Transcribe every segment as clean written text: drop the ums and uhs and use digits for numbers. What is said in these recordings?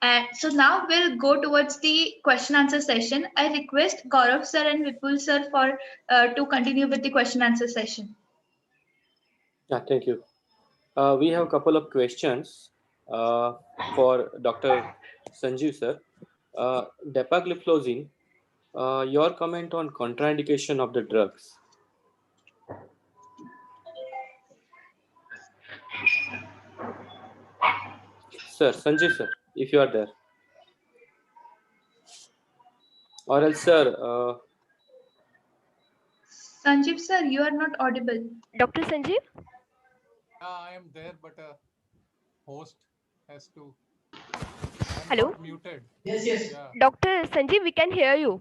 And so now we'll go towards the question answer session. I request Gaurav sir and Vipul sir for to continue with the question answer session. Yeah, thank you. We have a couple of questions uh, for Dr. Sanjeev sir. Dapagliflozin, your comment on contraindication of the drugs. Sir, Sanjeev sir, if you are there. Or else, sir, Sanjeev sir, you are not audible. Dr. Sanjeev? Yeah, I am there, but a host has to. I am Hello? not muted. Yes, yes. Yeah, Dr. Sanjeev, we can hear you.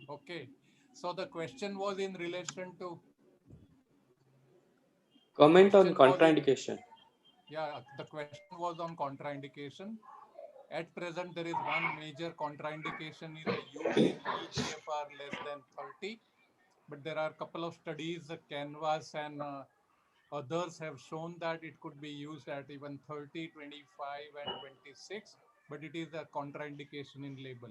okay. So the question was in relation to comment on question was in contraindication. yeah, the question was on contraindication. At present, there is one major contraindication is the use in EGFR less than 30. But there are a couple of studies, Canvas and others have shown that it could be used at even 30, 25, and 26, but it is a contraindication in label.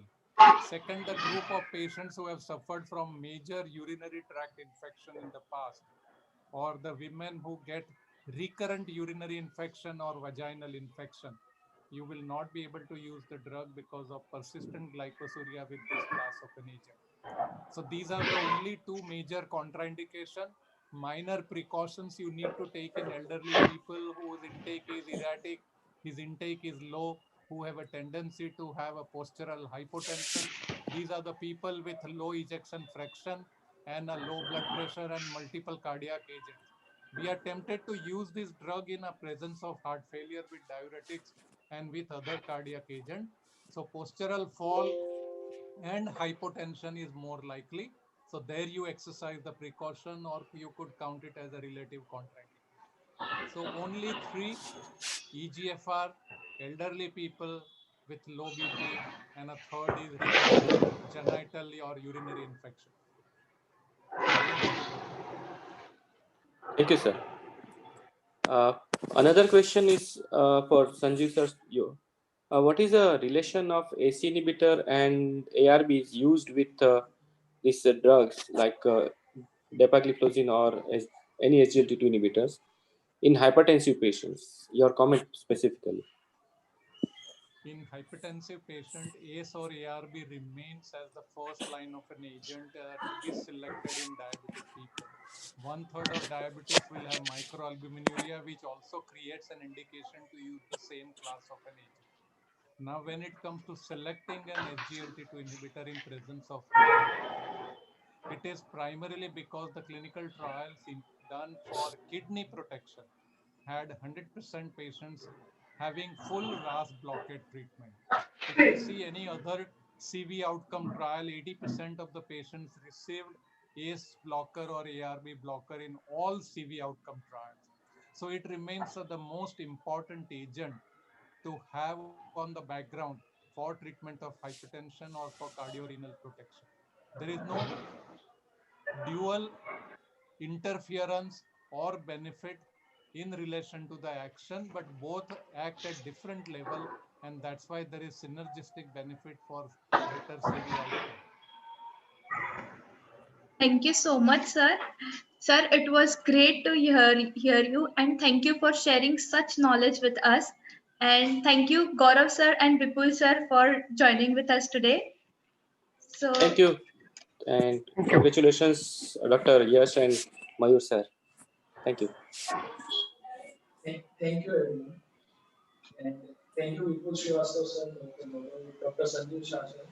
Second, the group of patients who have suffered from major urinary tract infection in the past, or the women who get recurrent urinary infection or vaginal infection, you will not be able to use the drug because of persistent glycosuria with this class of an agent. So these are the only two major contraindication. Minor precautions you need to take in elderly people whose intake is erratic, his intake is low, who have a tendency to have a postural hypotension. These are the people with low ejection fraction and a low blood pressure and multiple cardiac agents. We are tempted to use this drug in a presence of heart failure with diuretics and with other cardiac agent. So postural fall and hypotension is more likely. So there you exercise the precaution, or you could count it as a relative contraindication. So only three: EGFR, elderly people with low BP, and a third is recurrent genital or urinary infection. Thank you. Thank you, sir. Uh, Another question is for Sanjeev sir. You, what is the relation of AC inhibitor and ARBs used with these drugs like dapagliflozin or any SGLT2 inhibitors in hypertensive patients? Your comment specifically. In hypertensive patient, ACE or ARB remains as the first line of an agent to be selected in diabetic people. One third of diabetics will have microalbuminuria, which also creates an indication to use the same class of an agent. Now, when it comes to selecting an SGLT2 inhibitor in presence of ARB, it is primarily because the clinical trials done for kidney protection had 100% patients having full RAS blockade treatment. If you see any other CV outcome trial, 80% of the patients received ACE blocker or ARB blocker in all CV outcome trials. So it remains the most important agent to have on the background for treatment of hypertension or for cardiorenal protection. There is no dual interference or benefit in relation to the action, but both act at different level, and that's why there is synergistic benefit for better CV outcome. Thank you so much, sir. Sir, it was great to hear you, and thank you for sharing such knowledge with us. And thank you, Gaurav sir and Vipul sir, for joining with us today. Thank So, you and Thank you. congratulations, Dr. Yash and Mayur sir. Thank you. Thank you, everyone. And thank you, Vipul Srivastava sir, Dr. Sanjeev Shah sir,